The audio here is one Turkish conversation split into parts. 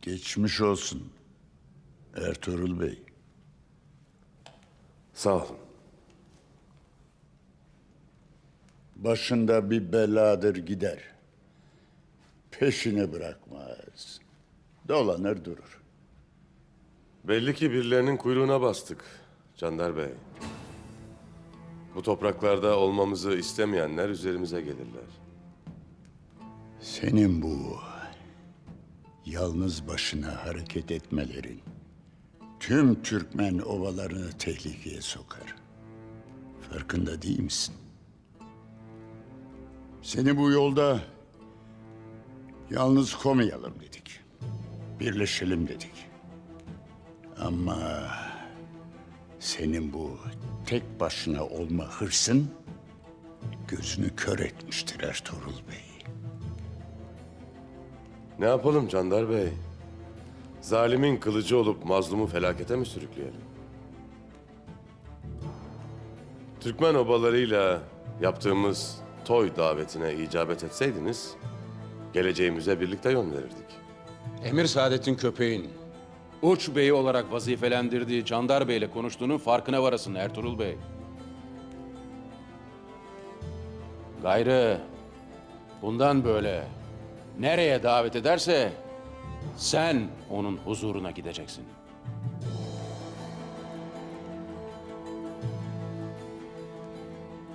Geçmiş olsun Ertuğrul Bey. Sağ olun. Başında bir beladır gider. Peşini bırakmaz. Dolanır durur. Belli ki birilerinin kuyruğuna bastık Candar Bey. Bu topraklarda olmamızı istemeyenler üzerimize gelirler. Senin bu yalnız başına hareket etmelerin tüm Türkmen ovalarını tehlikeye sokar. Farkında değil misin? Seni bu yolda yalnız koymayalım dedik. Birleşelim dedik. Ama senin bu tek başına olma hırsın gözünü kör etmiştir Ertuğrul Bey. Ne yapalım Candar Bey? Zalimin kılıcı olup mazlumu felakete mi sürükleyelim? Türkmen obalarıyla yaptığımız toy davetine icabet etseydiniz, geleceğimize birlikte yön verirdik. Emir Saadet'in köpeğin Uç Bey'i olarak vazifelendirdiği Candar Bey'le konuştuğunun farkına varasın Ertuğrul Bey. Gayrı bundan böyle nereye davet ederse sen onun huzuruna gideceksin.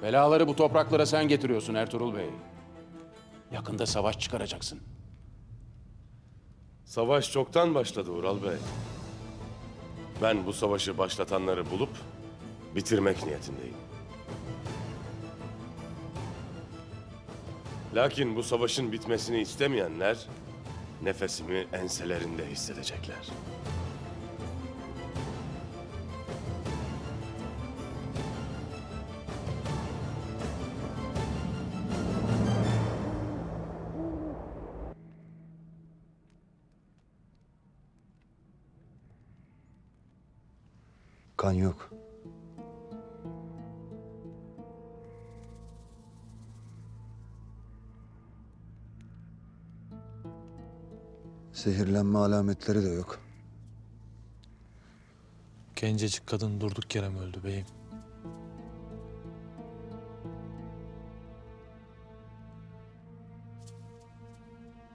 Belaları bu topraklara sen getiriyorsun Ertuğrul Bey. Yakında savaş çıkaracaksın. Savaş çoktan başladı Ural Bey. Ben bu savaşı başlatanları bulup bitirmek niyetindeyim. Lakin bu savaşın bitmesini istemeyenler nefesimi enselerinde hissedecekler. Kan yok. Zehirlenme alametleri de yok. Gencecik kadın durduk yere mi öldü beyim?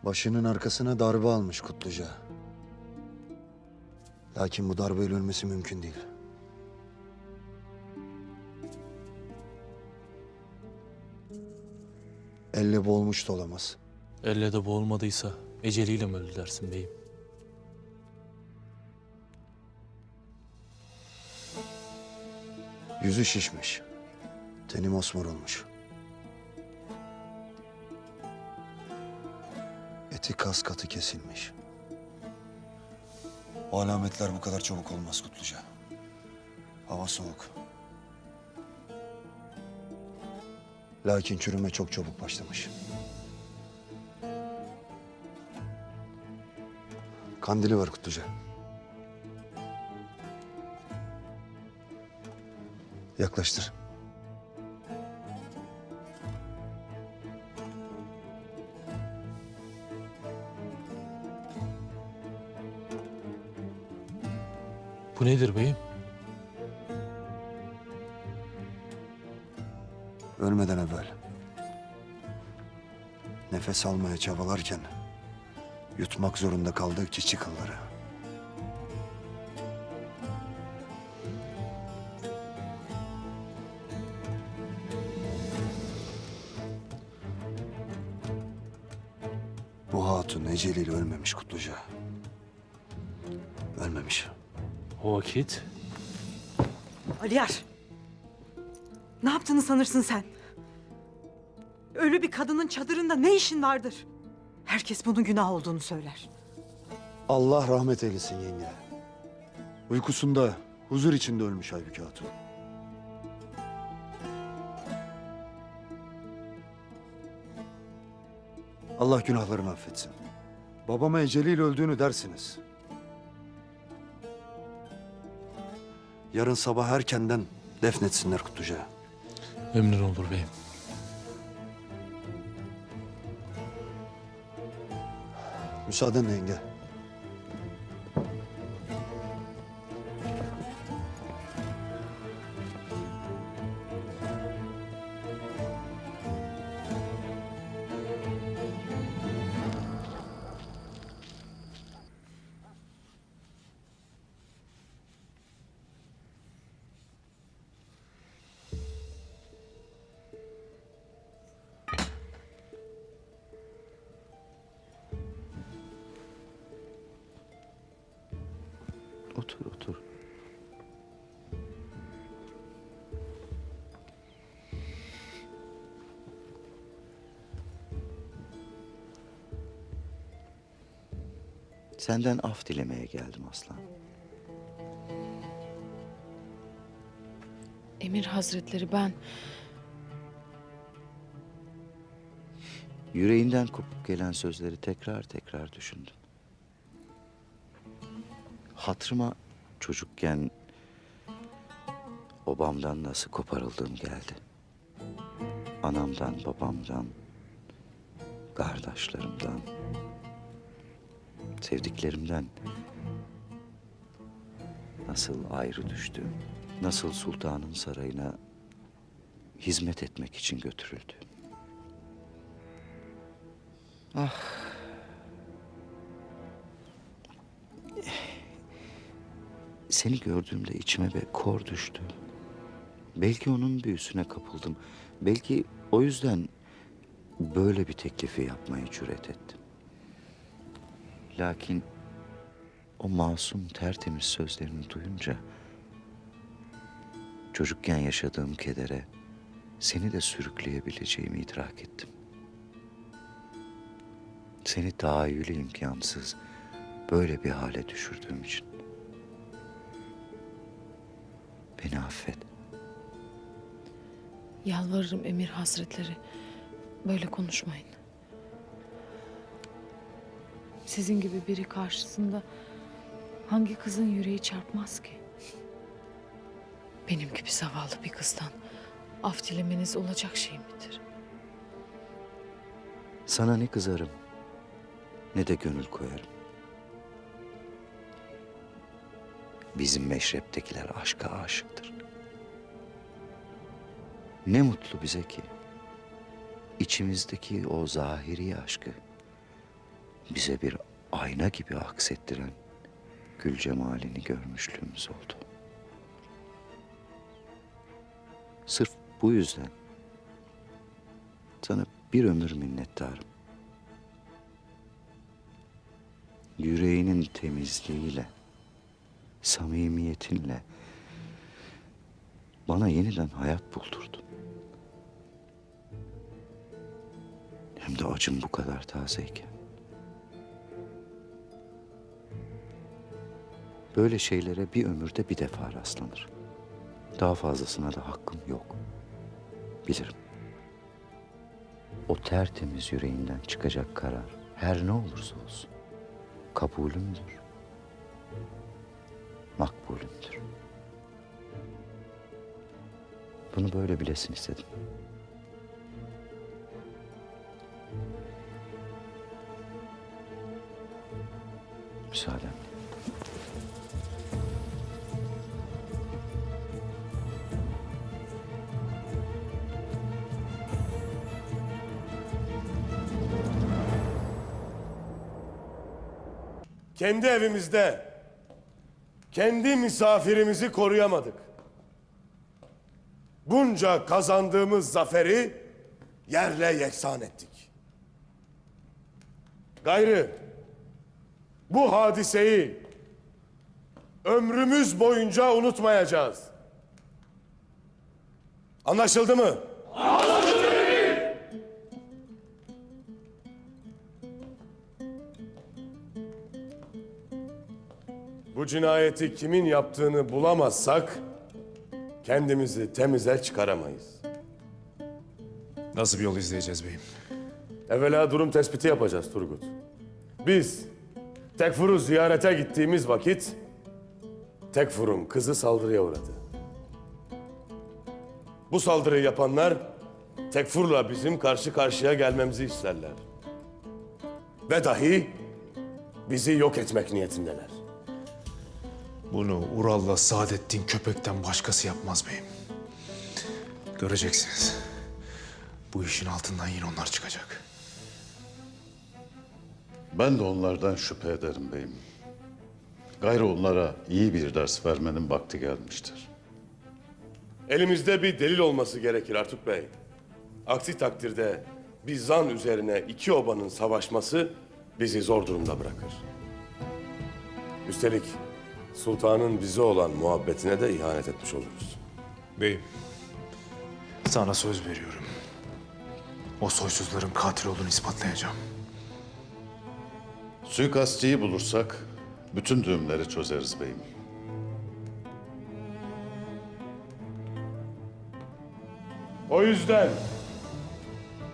Başının arkasına darbe almış Kutluca. Lakin bu darbeyle ölmesi mümkün değil. Elle boğulmuş da olamaz. Elle de boğulmadıysa eceliyle mi öldü dersin beyim? Yüzü şişmiş. Teni mosmor olmuş. Eti kas katı kesilmiş. O alametler bu kadar çabuk olmaz Kutluca. Hava soğuk. Lakin çürüme çok çabuk başlamış. Kandili var Kutluca. Yaklaştır. Bu nedir beyim? Ölmeden evvel. Nefes almaya çabalarken yutmak zorunda kaldığı keçi kılları. Bu hatun eceliyle ölmemiş Kutluca. Ölmemiş. O vakit Aliyar! Ne yaptığını sanırsın sen? Ölü bir kadının çadırında ne işin vardır? Herkes bunun günah olduğunu söyler. Allah rahmet eylesin yenge. Uykusunda, huzur içinde ölmüş Aybüke Hatun. Allah günahlarını affetsin. Babama eceliyle öldüğünü dersiniz. Yarın sabah erkenden defnetsinler Kutluca. emrin olur beyim. Müsaadenle yenge. otur, otur. Senden af dilemeye geldim aslan. Emir Hazretleri, ben Yüreğinden kopup gelen sözleri tekrar tekrar düşündüm. Hatırıma çocukken obamdan nasıl koparıldığım geldi. Anamdan, babamdan, kardeşlerimden, sevdiklerimden nasıl ayrı düştüm, nasıl sultanın sarayına hizmet etmek için götürüldü. Ah. Seni gördüğümde içime bir kor düştü. Belki onun büyüsüne kapıldım. Belki o yüzden böyle bir teklifi yapmaya cüret ettim. Lakin o masum, tertemiz sözlerini duyunca çocukken yaşadığım kedere seni de sürükleyebileceğimi idrak ettim. Seni tahayyülü imkansız böyle bir hale düşürdüğüm için. Beni affet. yalvarırım Emir Hazretleri, böyle konuşmayın. Sizin gibi biri karşısında hangi kızın yüreği çarpmaz ki? Benim gibi zavallı bir kızdan af dilemeniz olacak şey midir? Sana ne kızarım ne de gönül koyarım. Bizim meşreptekiler aşka aşıktır. Ne mutlu bize ki içimizdeki o zahiri aşkı bize bir ayna gibi aksettiren gül cemalini görmüşlüğümüz oldu. Sırf bu yüzden sana bir ömür minnettarım. Yüreğinin temizliğiyle, samimiyetinle bana yeniden hayat buldurdun. Hem de acım bu kadar tazeyken. Böyle şeylere bir ömürde bir defa rastlanır. Daha fazlasına da hakkım yok. Bilirim. O tertemiz yüreğinden çıkacak karar her ne olursa olsun kabulümdür, makbulümdür. Bunu böyle bilesin istedim. Müsaadenle. Kendi evimizde kendi misafirimizi koruyamadık. Bunca kazandığımız zaferi yerle yeksan ettik. Gayrı bu hadiseyi ömrümüz boyunca unutmayacağız. Anlaşıldı mı? Bu cinayeti kimin yaptığını bulamazsak kendimizi temize çıkaramayız. Nasıl bir yol izleyeceğiz beyim? Evvela durum tespiti yapacağız Turgut. Biz Tekfur'u ziyarete gittiğimiz vakit Tekfur'un kızı saldırıya uğradı. Bu saldırıyı yapanlar Tekfur'la bizim karşı karşıya gelmemizi isterler. Ve dahi bizi yok etmek niyetindeler. Bunu Ural'la Saadettin Köpek'ten başkası yapmaz beyim. Göreceksiniz. Bu işin altından yine onlar çıkacak. Ben de onlardan şüphe ederim beyim. Gayrı onlara iyi bir ders vermenin vakti gelmiştir. Elimizde bir delil olması gerekir Artuk Bey. Aksi takdirde bir zan üzerine iki obanın savaşması bizi zor durumda bırakır. Üstelik sultanın bize olan muhabbetine de ihanet etmiş oluruz. Beyim, sana söz veriyorum. O soysuzların katil olduğunu ispatlayacağım. Suikastçıyı bulursak bütün düğümleri çözeriz beyim. O yüzden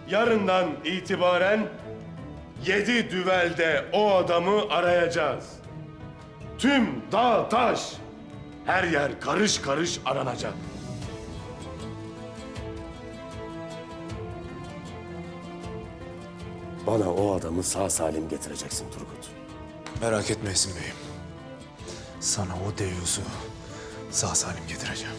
yarından itibaren 7 düvelde o adamı arayacağız. Tüm dağ taş, her yer karış karış aranacak. Bana o adamı sağ salim getireceksin Turgut. Merak etme Esin Bey'im. Sana o deyyusu sağ salim getireceğim.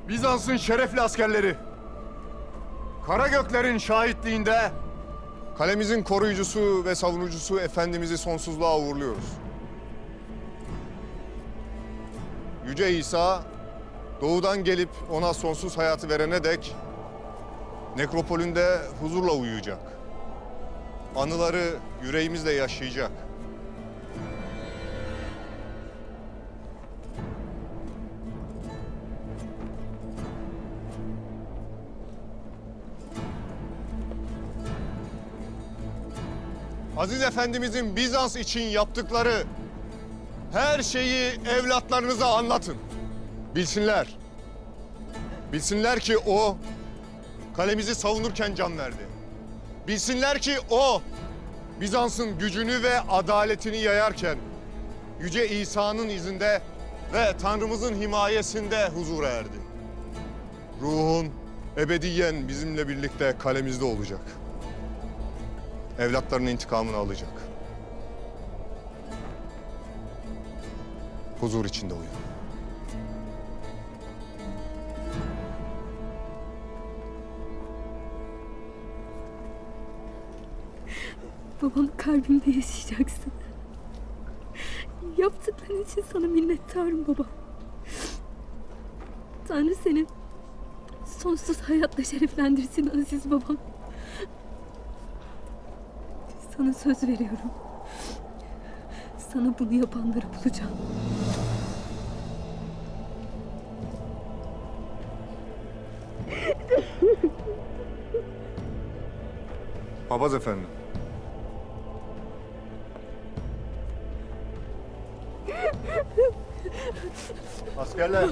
Bizans'ın şerefli askerleri, Karagöklerin şahitliğinde kalemizin koruyucusu ve savunucusu Efendimiz'i sonsuzluğa uğurluyoruz. Yüce İsa, doğudan gelip ona sonsuz hayatı verene dek nekropolünde huzurla uyuyacak. Anıları yüreğimizde yaşayacak. Aziz Efendimizin Bizans için yaptıkları her şeyi evlatlarınıza anlatın. Bilsinler. Bilsinler ki o kalemizi savunurken can verdi. Bilsinler ki o Bizans'ın gücünü ve adaletini yayarken Yüce İsa'nın izinde ve Tanrımızın himayesinde huzura erdi. Ruhun ebediyen bizimle birlikte kalemizde olacak. Evlatlarının intikamını alacak. Huzur içinde uyu. Babam kalbimde yaşayacaksın. Yaptıkların için sana minnettarım baba. Tanrı seni sonsuz hayatla şereflendirsin aziz babam. Sana söz veriyorum. Sana bunu yapanları bulacağım. Papaz efendi. Askerler.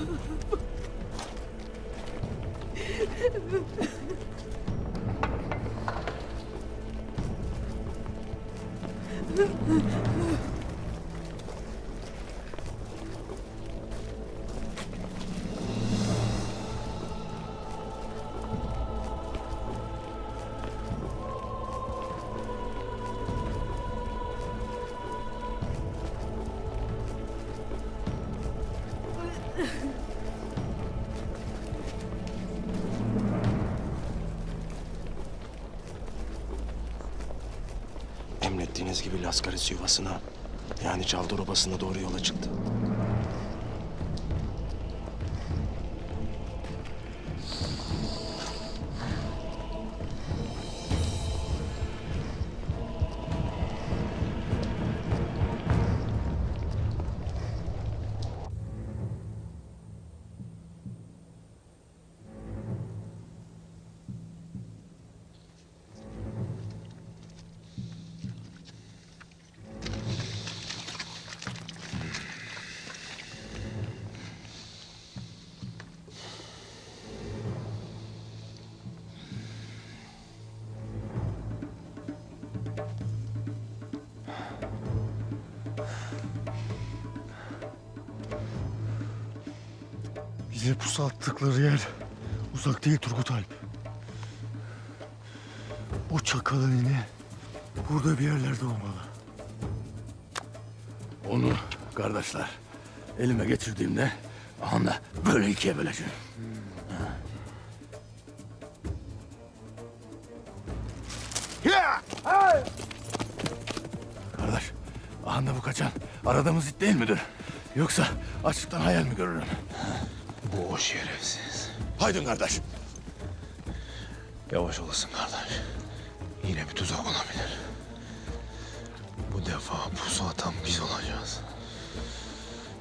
Emrettiğiniz gibi Laskaris yuvasına, yani Çaldor Obası'na doğru yola çıktı. Bize pusu attıkları yer uzak değil Turgut Alp. O çakalın ini burada bir yerlerde olmalı. Onu kardeşler elime getirdiğimde anda böyle ikiye böleceğim. Kardeş, anda bu kaçan aradığımız it değil midir? Yoksa açlıktan hayal mi görürüm? Bu o şerefsiz. Haydın kardeş. Yavaş olasın kardeş. Yine bir tuzak olabilir. Bu defa pusu atan biz olacağız.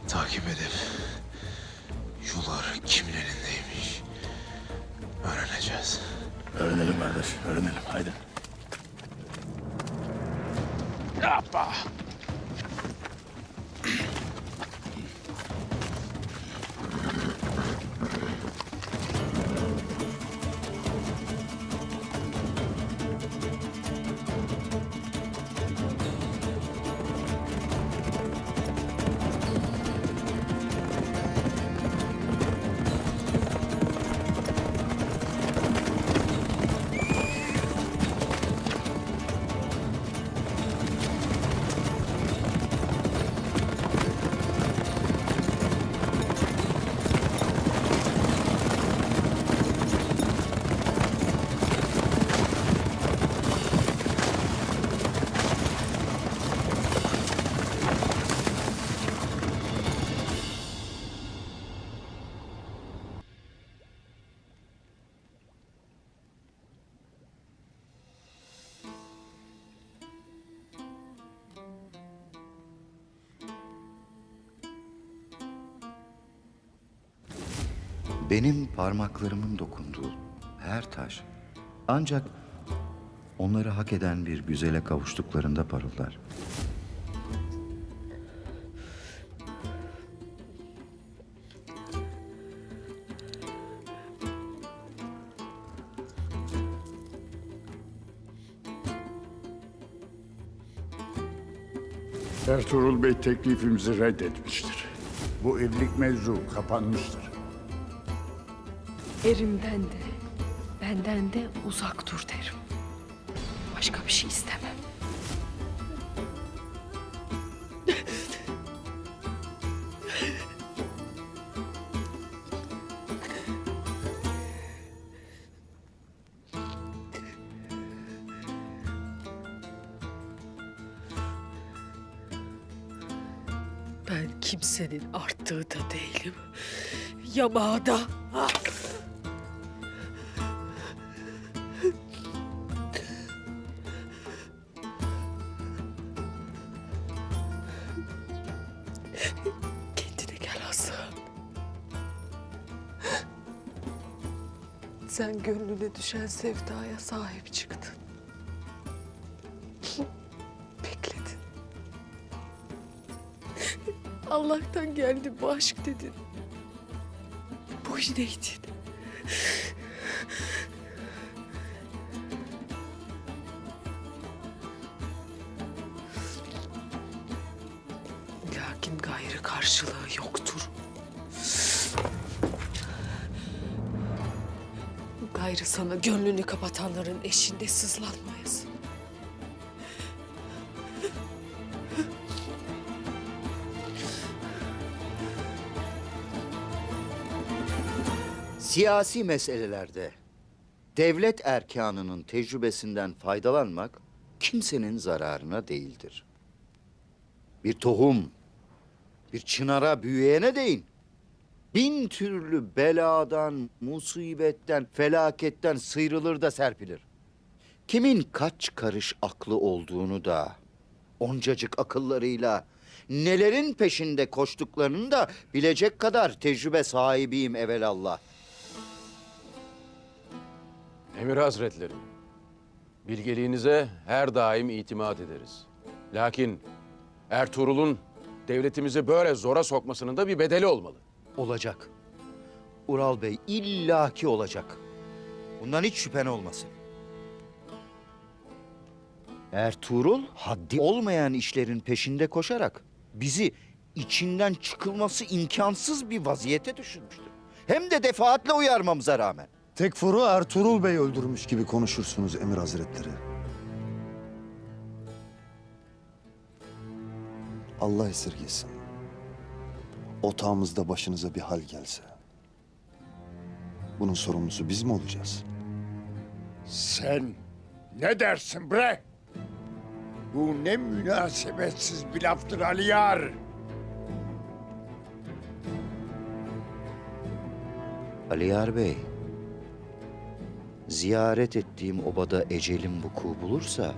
Takip edip yuları kimin elindeymiş öğreneceğiz. Öğrenelim kardeş, öğrenelim. Haydi. Yapma. Benim parmaklarımın dokunduğu her taş ancak onları hak eden bir güzele kavuştuklarında parıldar. Ertuğrul Bey teklifimizi reddetmiştir. Bu evlilik mevzu kapanmıştır. Erimden de, benden de uzak dur derim. Başka bir şey istemem. Ben kimsenin arttığı da değilim. Yamağı da. Kendine gel Hasan. Sen gönlüne düşen sevdaya sahip çıktın. Bekledin. Allah'tan geldi bu aşk dedin. Boyun eğdin. Lakin gayrı karşılığı yoktur. Gayrı sana gönlünü kapatanların eşinde sızlanmayasın. Siyasi meselelerde devlet erkanının tecrübesinden faydalanmak kimsenin zararına değildir. Bir tohum, bir çınara büyüyene değin. Bin türlü beladan, musibetten, felaketten sıyrılır da serpilir. Kimin kaç karış aklı olduğunu da, oncacık akıllarıyla nelerin peşinde koştuklarını da bilecek kadar tecrübe sahibiyim evelallah. Emir Hazretleri, bilgeliğinize her daim itimat ederiz. Lakin Ertuğrul'un devletimizi böyle zora sokmasının da bir bedeli olmalı. Olacak. Ural Bey illaki olacak. Bundan hiç şüphen olmasın. Ertuğrul haddi olmayan işlerin peşinde koşarak bizi içinden çıkılması imkansız bir vaziyete düşürmüştür. Hem de defaatle uyarmamıza rağmen. Tekfur'u Ertuğrul Bey öldürmüş gibi konuşursunuz Emir Hazretleri. Allah esirgesin. Otağımızda başınıza bir hal gelse, bunun sorumlusu biz mi olacağız? Sen ne dersin bre? Bu ne münasebetsiz bir laftır Aliyar. Aliyar Bey, ziyaret ettiğim obada ecelim vuku bulursa,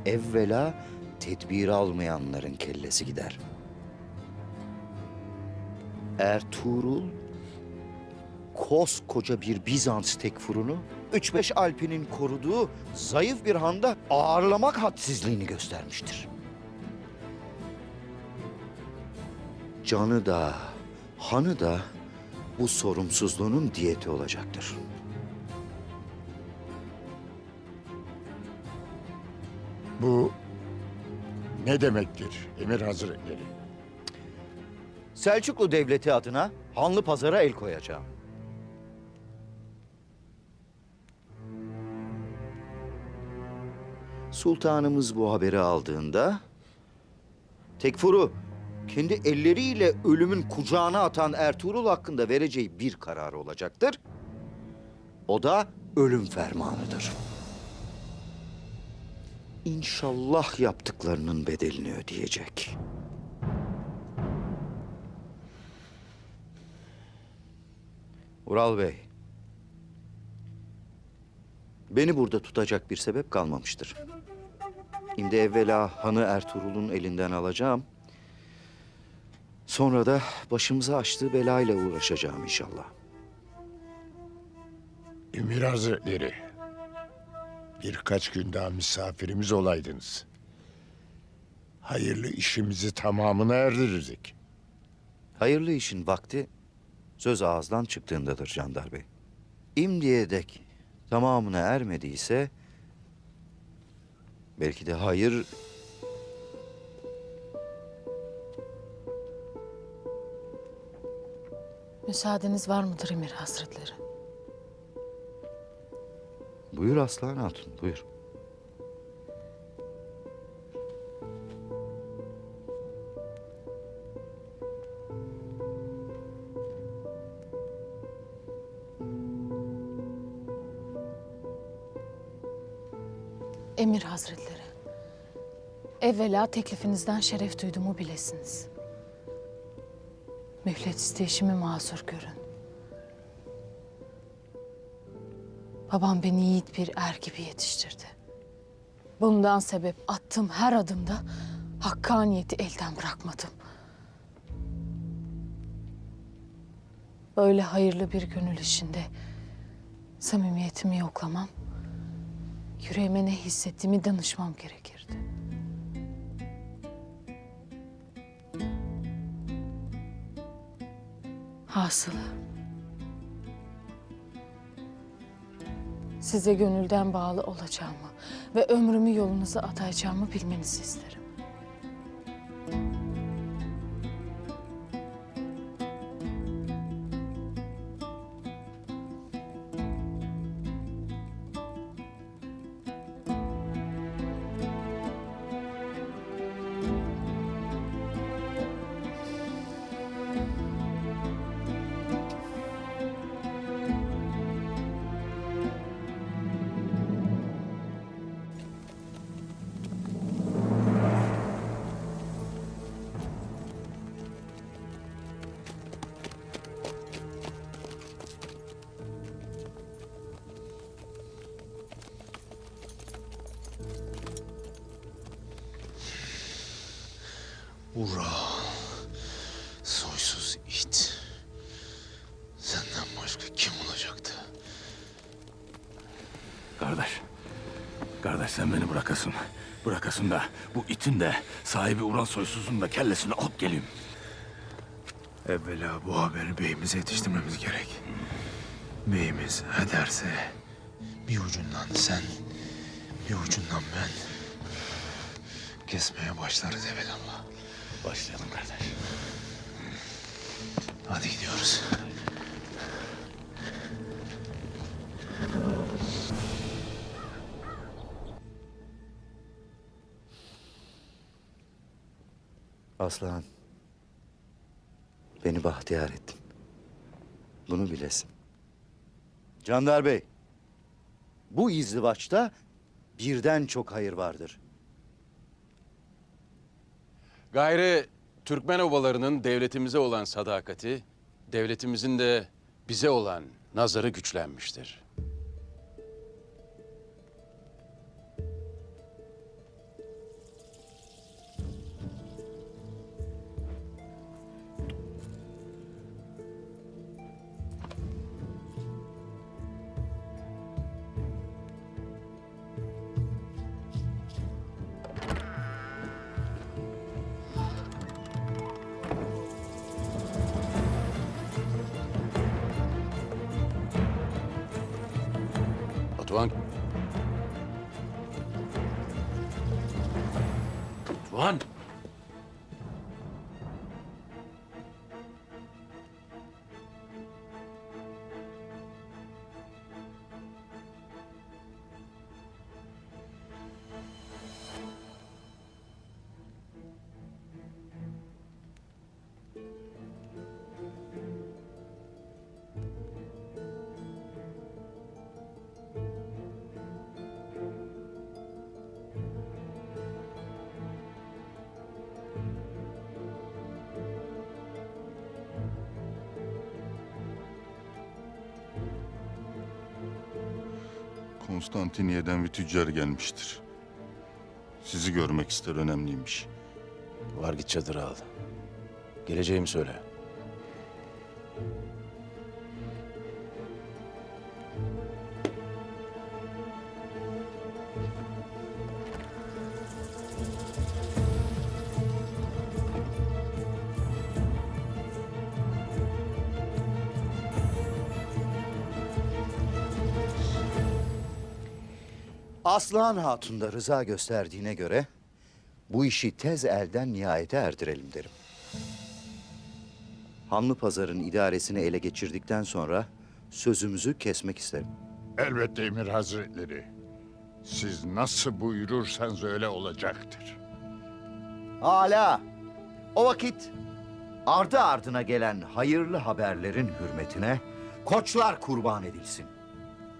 evvela tedbir almayanların kellesi gider. Ertuğrul, koskoca bir Bizans tekfurunu 3-5 Alpinin koruduğu zayıf bir handa ağırlamak hadsizliğini göstermiştir. Canı da, hanı da bu sorumsuzluğunun diyeti olacaktır. Bu ne demektir Emir Hazretleri? Selçuklu Devleti adına Hanlı Pazar'a el koyacağım. Sultanımız bu haberi aldığında Tekfur'u kendi elleriyle ölümün kucağına atan Ertuğrul hakkında vereceği bir karar olacaktır. O da ölüm fermanıdır. İnşallah yaptıklarının bedelini ödeyecek. Ural Bey, beni burada tutacak bir sebep kalmamıştır. Şimdi evvela hanı Ertuğrul'un elinden alacağım. Sonra da başımıza açtığı belayla uğraşacağım inşallah. Emir Hazretleri, birkaç gün daha misafirimiz olaydınız. Hayırlı işimizi tamamına erdirirdik. Hayırlı işin vakti söz ağızdan çıktığındadır Candar Bey. İmdiye dek tamamına ermediyse belki de hayır Müsaadeniz var mıdır Emir Hazretleri? Buyur Aslan Hatun, buyur. Emir Hazretleri, evvela teklifinizden şeref duyduğumu bilesiniz. Mühlet isteyişimi mazur görün. Babam beni yiğit bir er gibi yetiştirdi. Bundan sebep attığım her adımda hakkaniyeti elden bırakmadım. Böyle hayırlı bir gönül işinde samimiyetimi yoklamam, yüreğime ne hissettiğimi danışmam gerekirdi. Hasılı, size gönülden bağlı olacağımı ve ömrümü yolunuza adayacağımı bilmenizi isterim. Ural, soysuz it. Senden başka kim olacaktı? Kardeş. Kardeş sen beni bırakasın. Bırakasın da bu itin de sahibi Ural soysuzun da kellesini alıp geleyim. Evvela bu haberi beyimize yetiştirmemiz gerek. Beyimiz ederse bir ucundan sen, bir ucundan ben kesmeye başlarız evelallah. Başlayalım kardeş. Hadi gidiyoruz. Aslan, beni bahtiyar ettin. Bunu bilesin. Candar Bey, bu izdivaçta birden çok hayır vardır. Gayrı Türkmen obalarının devletimize olan sadakati, devletimizin de bize olan nazarı güçlenmiştir. Batuhan, Tuhan. Konstantiniyye'den bir tüccar gelmiştir. Sizi görmek ister, önemliymiş. var git çadırı al. Geleceğimi söyle. Aslan Hatun da rıza gösterdiğine göre bu işi tez elden nihayete erdirelim derim. Hanlıpazar'ın idaresini ele geçirdikten sonra sözümüzü kesmek isterim. Elbette Emir Hazretleri. Siz nasıl buyurursanız öyle olacaktır. Hala o vakit ardı ardına gelen hayırlı haberlerin hürmetine koçlar kurban edilsin.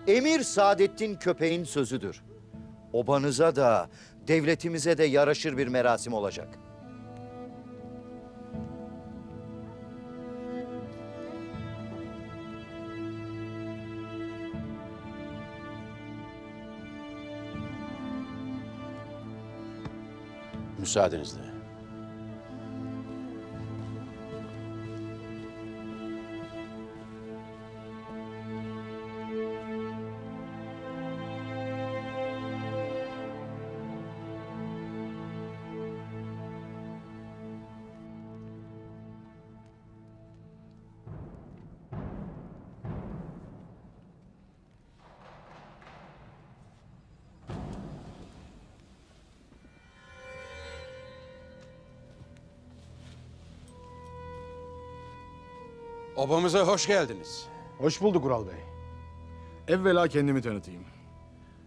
Emir Saadettin Köpeğin sözüdür. Obanıza da devletimize de yaraşır bir merasim olacak. Müsaadenizle. Obamıza hoş geldiniz. Hoş bulduk Ural Bey. Evvela kendimi tanıtayım.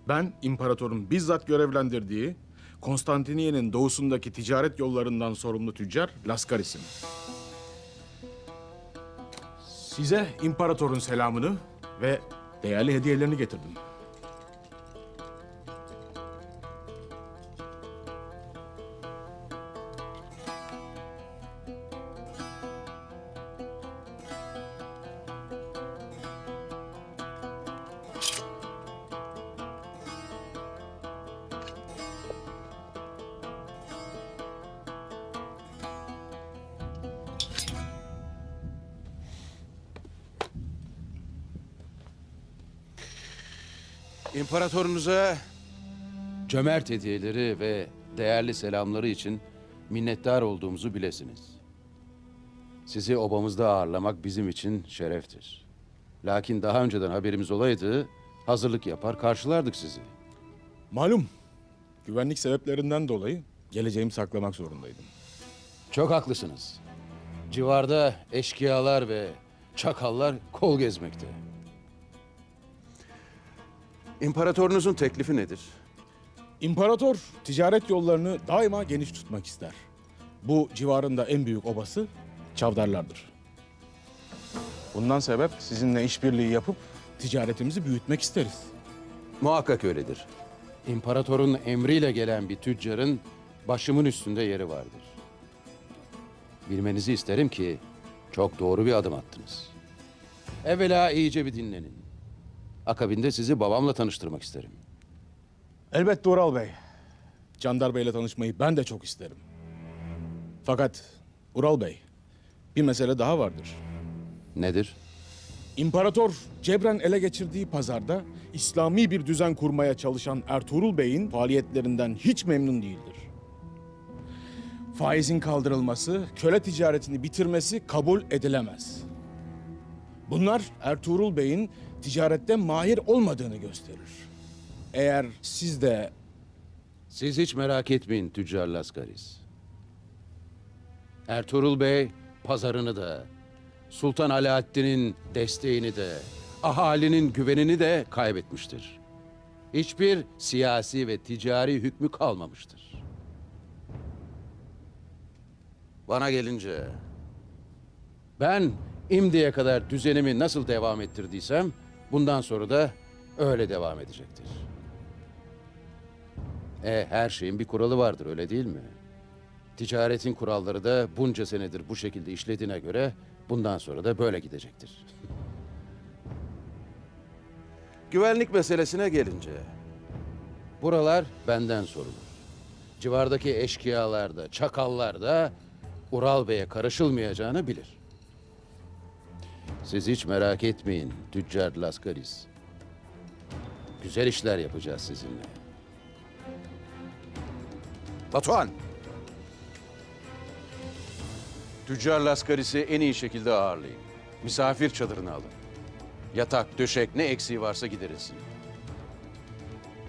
Ben imparatorun bizzat görevlendirdiği Konstantiniyye'nin doğusundaki ticaret yollarından sorumlu tüccar Laskaris'im. Size imparatorun selamını ve değerli hediyelerini getirdim. İmparatorunuza cömert hediyeleri ve değerli selamları için minnettar olduğumuzu bilesiniz. Sizi obamızda ağırlamak bizim için şereftir. Lakin daha önceden haberimiz olaydı, hazırlık yapar karşılardık sizi. Malum, güvenlik sebeplerinden dolayı geleceğimi saklamak zorundaydım. Çok haklısınız. Civarda eşkıyalar ve çakallar kol gezmekte. İmparatorunuzun teklifi nedir? İmparator ticaret yollarını daima geniş tutmak ister. Bu civarında en büyük obası Çavdarlardır. Bundan sebep sizinle işbirliği yapıp ticaretimizi büyütmek isteriz. Muhakkak öyledir. İmparatorun emriyle gelen bir tüccarın başımın üstünde yeri vardır. Bilmenizi isterim ki çok doğru bir adım attınız. Evvela iyice bir dinlenin. Akabinde sizi babamla tanıştırmak isterim. Elbette Ural Bey. Candar Bey'le tanışmayı ben de çok isterim. Fakat Ural Bey, bir mesele daha vardır. Nedir? İmparator cebren ele geçirdiği pazarda İslami bir düzen kurmaya çalışan Ertuğrul Bey'in faaliyetlerinden hiç memnun değildir. Faizin kaldırılması, köle ticaretini bitirmesi kabul edilemez. Bunlar Ertuğrul Bey'in ticarette mahir olmadığını gösterir. Eğer siz de... Siz hiç merak etmeyin Tüccar Laskaris. Ertuğrul Bey pazarını da, Sultan Alaaddin'in desteğini de, ahalinin güvenini de kaybetmiştir. Hiçbir siyasi ve ticari hükmü kalmamıştır. Bana gelince, ben imdiye kadar düzenimi nasıl devam ettirdiysem, bundan sonra da öyle devam edecektir. Her şeyin bir kuralı vardır, öyle değil mi? Ticaretin kuralları da bunca senedir bu şekilde işlediğine göre bundan sonra da böyle gidecektir. Güvenlik meselesine gelince, buralar benden sorulur. Civardaki eşkıyalar da, çakallar da Ural Bey'e karışılmayacağını bilir. Siz hiç merak etmeyin Tüccar Laskaris. Güzel işler yapacağız sizinle. Batuhan! Tüccar Laskaris'i en iyi şekilde ağırlayın. Misafir çadırına alın. Yatak, döşek ne eksiği varsa giderilsin.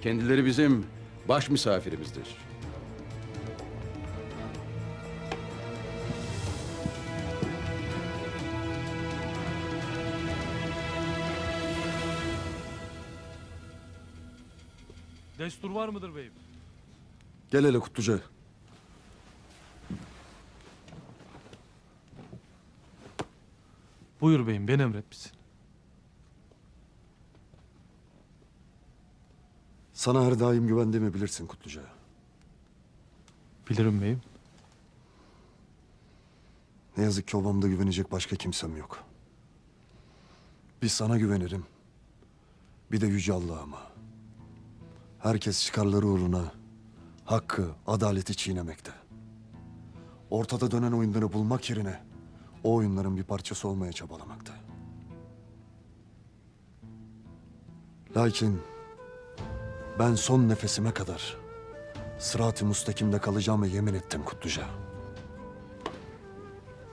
Kendileri bizim baş misafirimizdir. Destur var mıdır beyim? Gel hele Kutluca. Buyur beyim, beni emretmişsin. Sana her daim güvendiğimi bilirsin Kutluca. Bilirim beyim. Ne yazık ki obamda güvenecek başka kimsem yok. Bir sana güvenirim. Bir de Yüce Allah'ıma. Herkes çıkarları uğruna hakkı, adaleti çiğnemekte. Ortada dönen oyunları bulmak yerine o oyunların bir parçası olmaya çabalamakta. Lakin ben son nefesime kadar sırat-ı müstakimde kalacağıma yemin ettim Kutluca.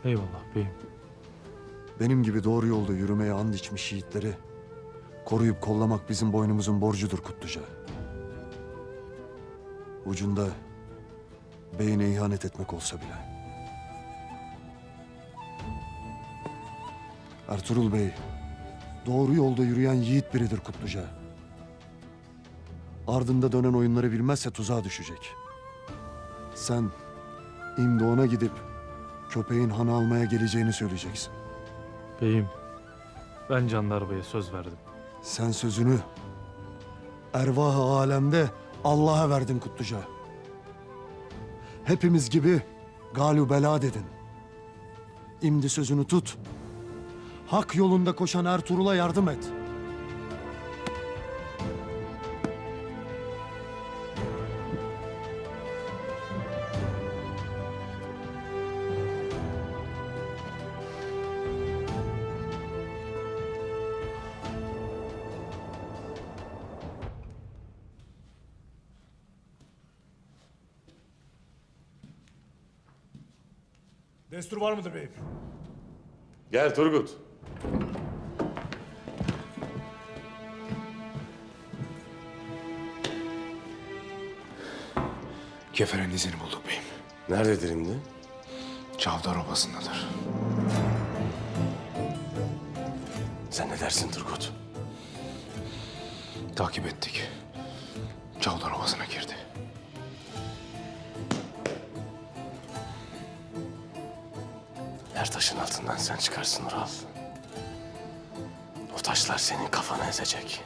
Eyvallah beyim. Benim gibi doğru yolda yürümeye and içmiş yiğitleri koruyup kollamak bizim boynumuzun borcudur Kutluca. Ucunda beyine ihanet etmek olsa bile. Ertuğrul Bey, doğru yolda yürüyen yiğit biridir Kutluca. Ardında dönen oyunları bilmezse tuzağa düşecek. Sen İmdoğan'a gidip köpeğin hanı almaya geleceğini söyleyeceksin. Beyim, ben Candar Bey'e söz verdim. Sen sözünü ervah-ı alemde Allah'a verdin Kutluca. Hepimiz gibi galü bela dedin. İmdi sözünü tut. Hak yolunda koşan Ertuğrul'a yardım et. Destur var mıdır beyim? Gel Turgut. Keferenin izini bulduk beyim. Nerededir şimdi? Çavdar Obası'ndadır. Sen ne dersin Turgut? Takip ettik. Çavdar Obası'na girdi. Her taşın altından sen çıkarsın Ural. O taşlar senin kafanı ezecek.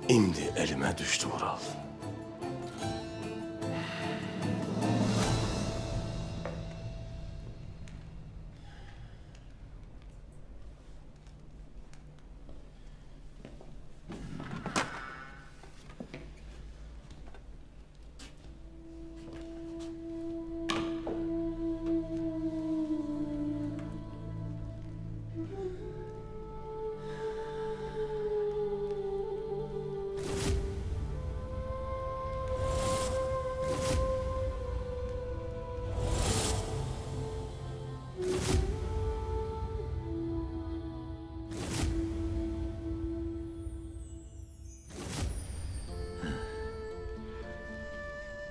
İmdi elime düştü Ural.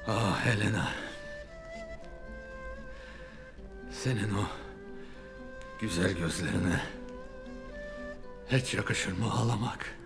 Ah Helena. Senin o güzel gözlerine hiç yakışır mı ağlamak?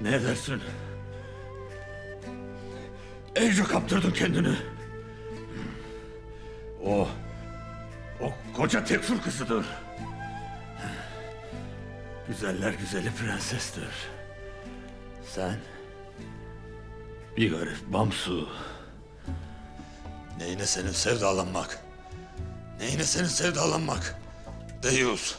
Ne edersin? İyice kaptırdın kendini. O koca Tekfur kızıdır. Güzeller güzeli prensestir. Sen bir garip bamsu. Neyine senin sevdalanmak? Neyine senin sevdalanmak? Deyiz.